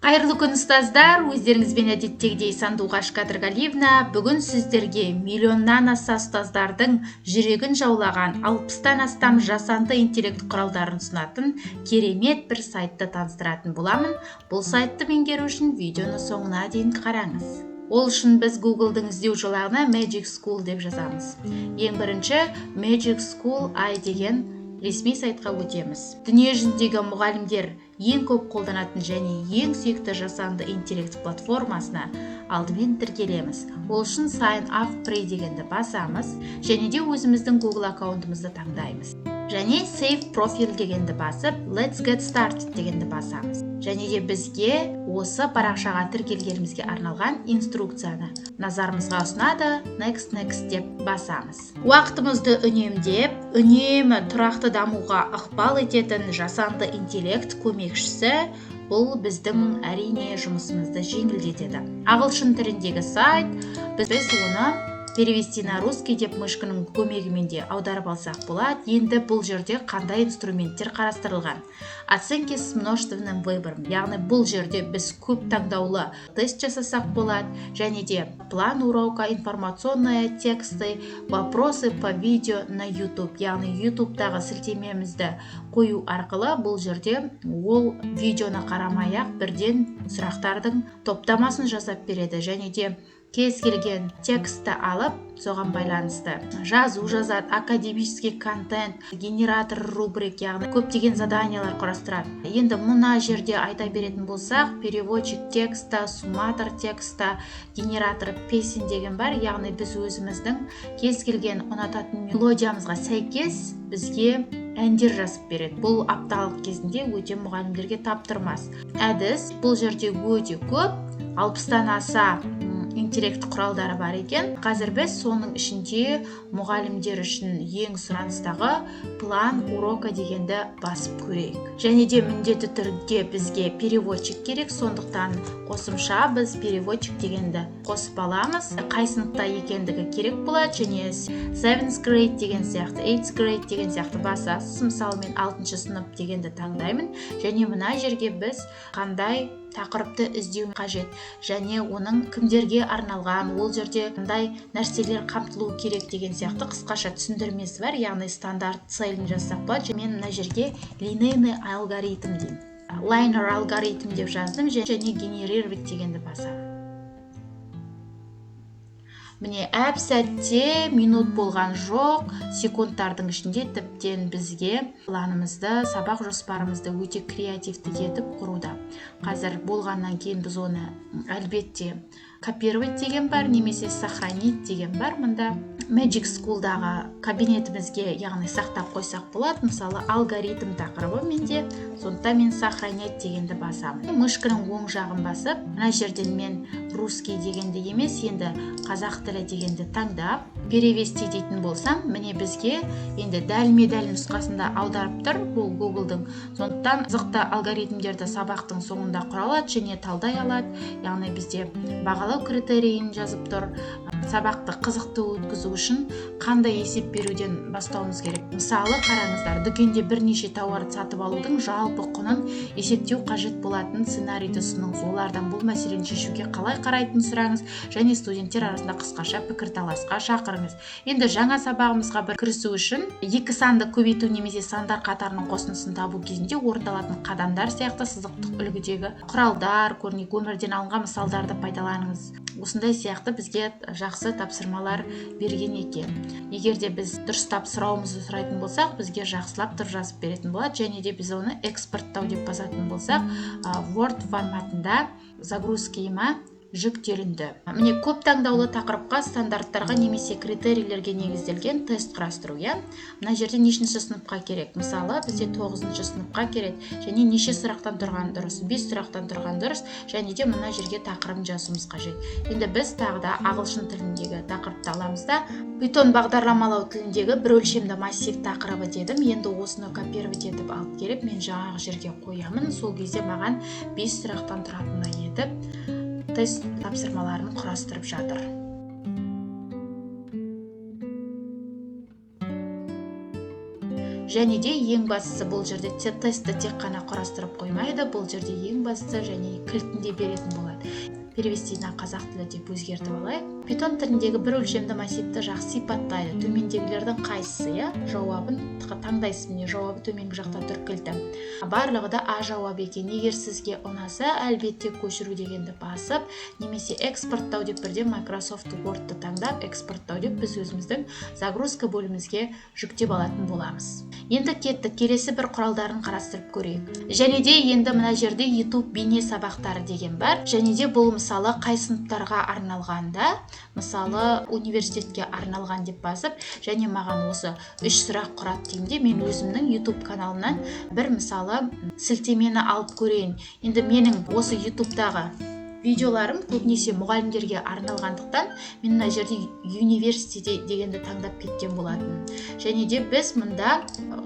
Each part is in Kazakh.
Қайырлы күн ұстаздар, өздеріңізбен әдеттегідей Сандуғаш Қадырғалиевна бүгін сіздерге миллионнан аса ұстаздардың жүрегін жаулаған 60-тан астам жасанды интеллект құралдарын ұсынатын керемет бір сайтты таныстыратын боламын. Бұл сайтты меңгеру үшін видеоны соңына дейін қараңыз. Ол үшін біз Google'дың іздеу жолағына Magic School деп жазамыз. Ең бірінші Magic School AI деген ресми сайтқа өтеміз. Дүние жүзіндегі мұғалімдер ең көп қолданатын және ең сүйікті жасанды интеллект платформасына алдымен тіркелеміз. Ол үшін Sign Up Free дегенді басамыз және де өзіміздің Google аккаунтымызды таңдаймыз. Және Save Profile дегенді басып, Let's Get Started дегенді басамыз. Және де бізге осы парақшаға тіркелгенімізге арналған инструкцияны назарымызға ұсынады. Next деп басамыз. Уақытымызды үнемдеп, үнемі тұрақты дамуға ықпал ететін жасанды интеллект көмекшісі бұл біздің әрине жұмысымызды жеңілдетеді. Ағылшын тіліндегі сайт, біз оны перевести на русский деп мышканың көмегімен де аударып алсақ болады. Енді бұл жерде қандай инструменттер қарастырылған? Оценки с множественным выбором. Яғни бұл жерде біз көп таңдаулы тест жасасақ болады. Және де план урока, информационные тексты, вопросы по видео на YouTube. Яғни YouTube'дағы сілтемемізді қою арқылы бұл жерде ол видеоны қарамай-ақ бірден сұрақтардың топтамасын жасап береді. Және де кез келген текстті алып, соған байланысты жазу жазады, академический контент, генератор рубрик, яғни көптеген заданиялар құрастырады. Енді мына жерде айта беретін болсақ, переводчик текста, сумматор текста, генератор песен деген бар. Яғни біз өзіміздің кез келген ұнататын мелодиямызға сәйкес бізге әндер жазып береді. Бұл апталық кезінде өте мұғалімдерге таптырмас. Әдіс бұл жерде өте көп, 60-тан аса интеллект құралдары бар екен. Қазір біз соның ішінде мұғалімдер үшін ең сұраныстағы план урока дегенді басып көрейік. Және де міндетті түрде бізге переводчик керек, сондықтан қосымша біз переводчик дегенді қосып аламыз. Қай сыныпта екендігі керек болады, және 7th grade деген сияқты, 8th grade деген сияқты басасыз. Мысалы мен 6-шы сынып дегенді таңдаймын, және мына жерге біз қандай тақырыпты іздеу қажет және оның кімдерге арналған, ол жерде қандай нәрселер қамтылу керек деген сияқты қысқаша түсіндірмесі бар. Яғни стандарт целін жазсақ болады. Мен мына жерге линейный алгоритм деймін. Linear алгоритм деп жаздым және генерировать дегенді басамын. Міне әп сәтте минут болған жоқ, секундтардың ішінде тіптен бізге планымызды, сабақ жоспарымызды өте креативті етіп құруда. Қазір болғаннан кейін біз оны әлбетте копировать деген бар, немесе сохранить деген бар. Мында Magic School'дағы кабинетімізге, яғни сақтап қойсақ болады. Мысалы, алгоритм тақырыбы менде, сондықтан мен сохранять дегенді басамын. Мышканың оң жағын басып, мына жерден мен русский дегенді емес, енді қазақ тілі дегенді таңдап, перевести дейтін болсам, міне бізге енді дәлме-дәл нұсқасында аударып тұр. Бұл Google'дың. Сондықтан қызықты алгоритмдерді сабақтың соңында құралады және талдай алады. Яғни бізде бағалау критерийін жазып тұр. Сабақты қызықты өткізу үшін қандай есеп беруден бастауымыз керек? Мысалы, қараңыздар, дүкенде бірнеше тауарды сатып алудың жалпы құнын есептеу қажет болатын сценарийді ұсыныңыз. Олардан бұл мәселені шешуге қалай қарайтынын сұраңыз және студенттер арасында қысқаша пікірталасқа шақырыңыз. Енді жаңа сабағымызға бір кірісу үшін екі санды көбейту немесе сандар қатарының қосындысын табу кезінде орындалатын қадамдар сияқты сызықтық үлгідегі құралдар, көрнекі өмірден алынған мысалдарды пайдаланыңыз. Осындай сияқты бізге жақсы тапсырмалар берген екен. Егер де біз дұрыстап сұрауымызды сұрайтын болсақ, бізге жақсылап тұр жазып беретін болады. Және де біз оны экспорттау деп басатын болсақ, Word форматында загрузкима жүктелінді. Міне көп таңдаулы тақырыпқа, стандарттарға немесе критерийлерге негізделген тест құрастыру. Мына жерде нешінші сыныпқа керек? Мысалы, бізде 9-шы сыныпқа керек және неше сұрақтан тұрған дұрыс? 5 сұрақтан тұрған дұрыс, және де мына жерге тақырыбын жазуымыз қажет. Енді біз тағы да ағылшын тіліндегі тақырыпты аламыз да, Python бағдарламалау тіліндегі бір өлшемді массив тақырыбы дедім. Енді осыны копировать етіп алып келіп, мен жаңағы жерге қоямын. Сол кезде маған 5 сұрақтан тұратындай етіп тест тапсырмаларын құрастырып жатыр. Және де ең бастысы бұл жерде тестті тек қана құрастырып қоймайды, бұл жерде ең бастысы және кілтін де беретін болады. Перевести на қазақ тілі деп өзгертіп алайық. Python тіліндегі бір өлшемді массивті жақсы сипаттайды. Төмендегілердің қайсысы, жауабын таңдайсыз. Міне жауабы төменгі жақта тұр кілті. Барлығы да А жауап екен. Егер сізге ұнаса, әлбетте көшіру дегенді басып, немесе экспорттау деп бірден Microsoft Word'ты таңдап, экспорттау деп біз өзіміздің загрузка бөлімімізге жүктеп алатын боламыз. Енді кеттік, келесі бір құралдарын қарастырып көрейік. Және де енді мына жерде YouTube бейне сабақтары деген бар. Және де бұл мысалы қай сыныптарға арналғанда, мысалы университетке арналған деп басып, және маған осы 3 сұрақ құрат деймде, мен өзімнің YouTube каналынан бір мысалы сілтемені алып көрейін. Енді менің осы YouTube'дағы видеоларым көбінесе мұғалімдерге арналғандықтан, мен мына жерде университет дегенді таңдап кеткен болатын. Және де біз мұнда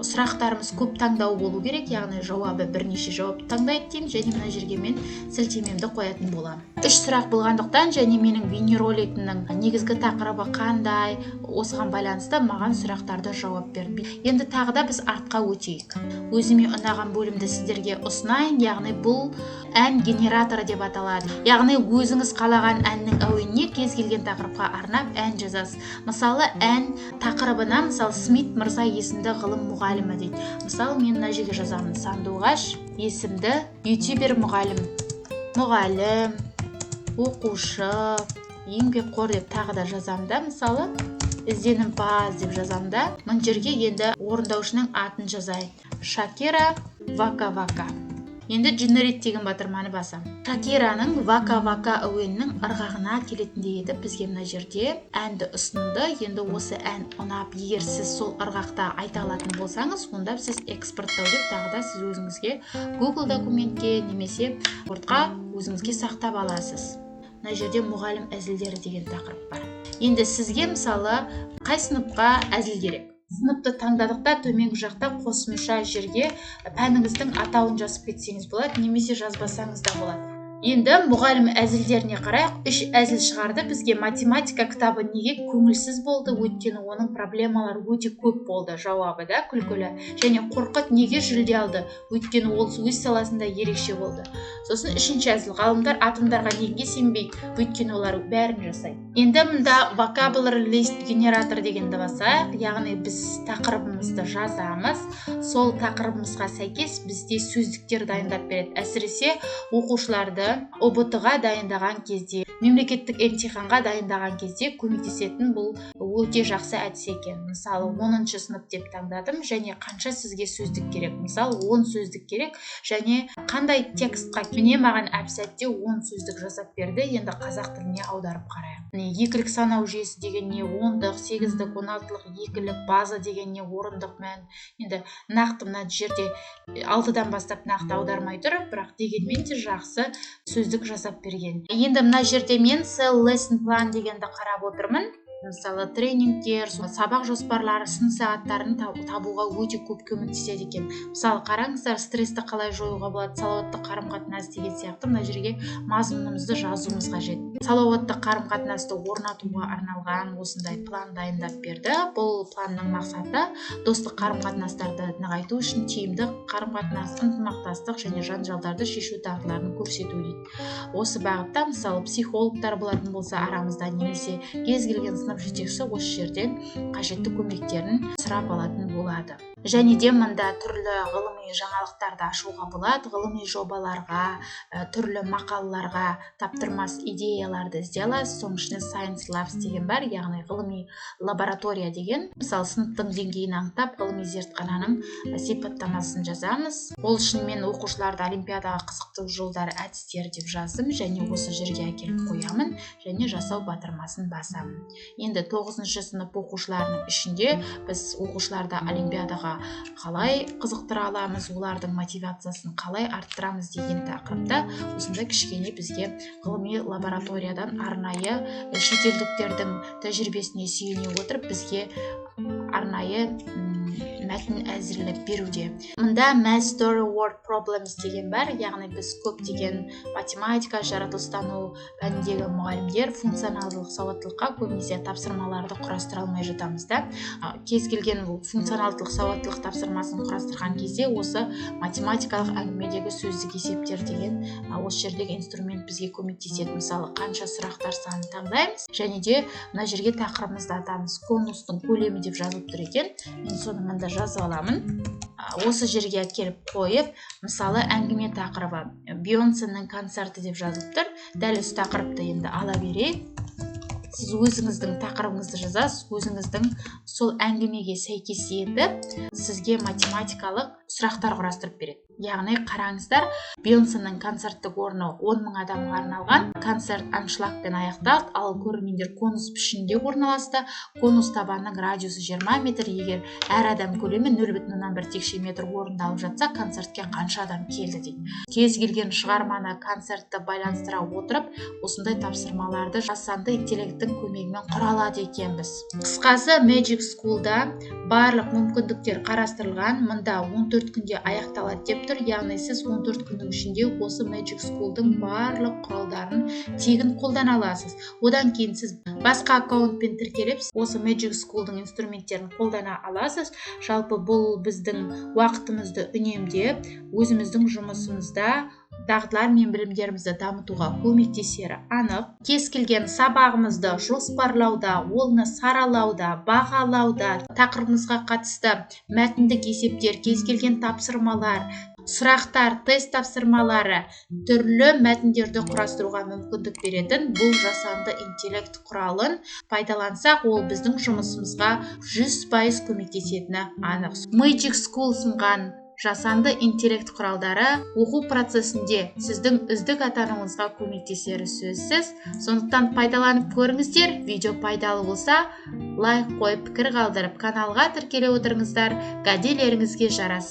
сұрақтарымыз көп таңдау болу керек, яғни жауабы бірнеше жауап таңдайды деймін, және мына жерге мен сілтемемді қоятын боламын. 3 сұрақ болғандықтан, және менің бейнеролигімнің негізгі тақырыбы қандай, осыған байланысты маған сұрақтарды жауап берді. Енді тағы да біз артқа өтейік. Өзіме ұнаған бөлімді сіздерге ұсынайын, яғни бұл ән генераторы деп аталады. Яғни өзіңіз қалаған әннің әуеніне кез келген тақырыпқа арнап ән жазасыз. Мысалы ән тақырыбына, мысалы Смит мырза есімді ғылым мұғалімі дейді. Мысалы мен мына жерге жазамын: Сандуғаш есімді ютубер мұғалім, оқушы, еңбекқор деп тағы да жазамда, мысалы ізденімпаз деп жазамда. Мына жерге енді орындаушының атын жазайын: Шакира Вака-Вака. Енді Generate деген батырманы басам. Шакираның Вака-Вака әуенінің ырғағына келетіндей етіп бізге мына жерде әнді ұсынды. Енді осы ән ұнап, егер сіз сол ырғақта айта алатын болсаңыз, онда сіз экспорттау деп тағы да сіз өзіңізге Google документке немесе Wordқа өзіңізге сақтап аласыз. Мына жерде мұғалім әзілдері деген тақырып бар. Енді сізге мысалы қай сыныпқа әзіл керек? Сыныпты таңдадықта төменгі жақта қосымша жерге пәніңіздің атауын жазып кетсеңіз болады, немесе жазбасаңыз да болады. Енді мұғалім әзілдеріне қарайық. 3 әзіл шығарды. Бізге математика кітабы неге көңілсіз болды? Өйткені оның проблемалары өте көп болды. Жауабы да күлкілі. Және қорқыт неге жүлде алды? Өйткені ол өз саласында ерекше болды. Сосын 3-ші әзіл: ғалымдар атомдарға неге сенбейді? Өйткені олар бәрін жасайды. Енді мұнда vocabulary list генератор дегенді басайық. Яғни біз тақырыбымызды жазамыз. Сол тақырыбымызға сәйкес бізде сөздіктер дайындап береді. Әсіресе оқушыларды ұбт-ға дайындаған кезде, мемлекеттік емтиханға дайындаған кезде көмектесетін бұл өте жақсы әдіс екен. Мысалы 10-шы сынып деп таңдадым, және қанша сізге сөздік керек? Мысалы 10 сөздік керек, және қандай текстқа? Міне маған әп-сәтте 10 сөздік жасап берді. Енді қазақ тіліне аударып қарайық. Екілік санау жүйесі деген не? Ондық, сегіздік, 16-лық, екілік, база деген не? Орындық мән. Енді нақты мына жерде 6-дан бастап нақты аудармай тұр, бірақ дегенмен де жақсы сөздік жасап берген. Енді мына жерде мен lesson plan дегенді қарап отырмын. Мысалы тренингтер, сабақ жоспарлары, сын сағаттарын табуға өте көп көмектеседі екен. Мысалы қараңыздар, стрессті қалай жоюға болады, салауатты қарым-қатынас деген сияқты мына жерге мазмұнымызды жазуымыз қажет. Салауатты қарым-қатынасты орнатуға арналған осындай план дайындап берді. Бұл планның мақсаты достық қарым-қатынастарды нығайту үшін тиімді қарым-қатынас, ынтымақтастық және жанжалдарды шешу дағдыларын көрсету дейді. Осы бағытта мысалы психологтар болатын болса арамызда, немесе кез келген сынып жетекшісі осы жерден қажетті көмектерін сұрап алатын болады. Және де мұнда түрлі ғылыми жаңалықтарды ашуға болады, ғылыми жобаларға, түрлі мақалаларға таптырмас идеяларды іздей аласыз. Соның ішінде Science Labs деген бар, яғни ғылыми лаборатория деген. Мысалы сыныптың деңгейін анықтап, ғылыми зертхананың сипаттамасын жазамыз. Ол үшін мен оқушыларды олимпиадаға қызықтыру жолдары, әдістері деп жаздым, және осы жерге әкеліп қоямын, және жасау батырмасын басамын. Енді 9-шы сынып оқушыларының ішінде біз оқушыларды олимпиадаға қалай қызықтыра аламыз, олардың мотивациясын қалай арттырамыз деген тақырыпта осындай кішкене бізге ғылыми лабораториядан арнайы шетелдіктердің тәжірибесіне сүйене отырып бізге арнайы мәтін әзірлеп беруде. Мұнда master word problems деген бар, яғни біз көптеген математика, жаратылыстану пәніндегі мұғалімдер функционалдылық сауаттылыққа көбінесе тапсырмаларды құрастыра алмай жатамыз да. Кез келген функционалдылық сауаттылық тапсырмасын құрастырған кезде осы математикалық әңгімедегі сөздік есептер деген осы жердегі инструмент бізге көмектеседі. Мысалы, қанша сұрақтар санын таңдаймыз, және де мына жерге тақырыбымызды атамыз. Конустың көлемі деп жазылып тұр екен. Мен соны мында жазып аламын. Осы жерге келіп қойып, мысалы, әңгіме тақырыбы Бейонсенің концерті деп жазылып тұр. Дәл осы тақырыпты енді ала берейік. Сіз өзіңіздің тақырыбыңызды жазасыз, өзіңіздің сол әңгімеге сәйкес етіп сізге математикалық сұрақтар құрастырып береді. Яғни қараңыздар, Бейонсенің концерттік орны 10.000 адамға арналған. Концерт аншлагпен аяқталды, ал көрермендер конус пішінінде орналасты. Конус табанының радиусы 20 метр. Егер әр адам көлемі 0,1 текше метр орындалып жатса, концертке қанша адам келді дейді. Кез келген шығарманы концертті байланыстыра отырып, осындай тапсырмаларды жасанды интеллекттің көмегімен құра алады екенбіз. Қысқасы, Magic School'да барлық мүмкіндіктер қарастырылған. Мұнда 14 күнде аяқталады деп тұр. Яғни сіз 14 күннің ішінде осы Magic School'дың барлық құралдарын тегін қолдана аласыз. Одан кейін сіз басқа аккаунтпен тіркеліп, осы Magic School'дың инструменттерін қолдана аласыз. Жалпы бұл біздің уақытымызды үнемдеп, өзіміздің жұмысымызда дағдылар мен білімдерімізді дамытуға көмектесері анық. Кез келген сабағымызды жоспарлауда, оны саралауда, бағалауда, тақырыбымызға қатысты мәтіндік есептер, кез келген тапсырмалар, сұрақтар, тест тапсырмалары, түрлі мәтіндерді құрастыруға мүмкіндік беретін бұл жасанды интеллект құралын пайдалансақ, ол біздің жұмысымызға 100% көмектесетіні анық. Magic School ұсынған жасанды интеллект құралдары оқу процесінде сіздің үздік атануыңызға көмектесері сөзсіз. Сондықтан пайдаланып көріңіздер. Видео пайдалы болса, лайк қойып, пікір қалдырып, каналға тіркеле отырыңыздар. Кәделеріңізге жарасын.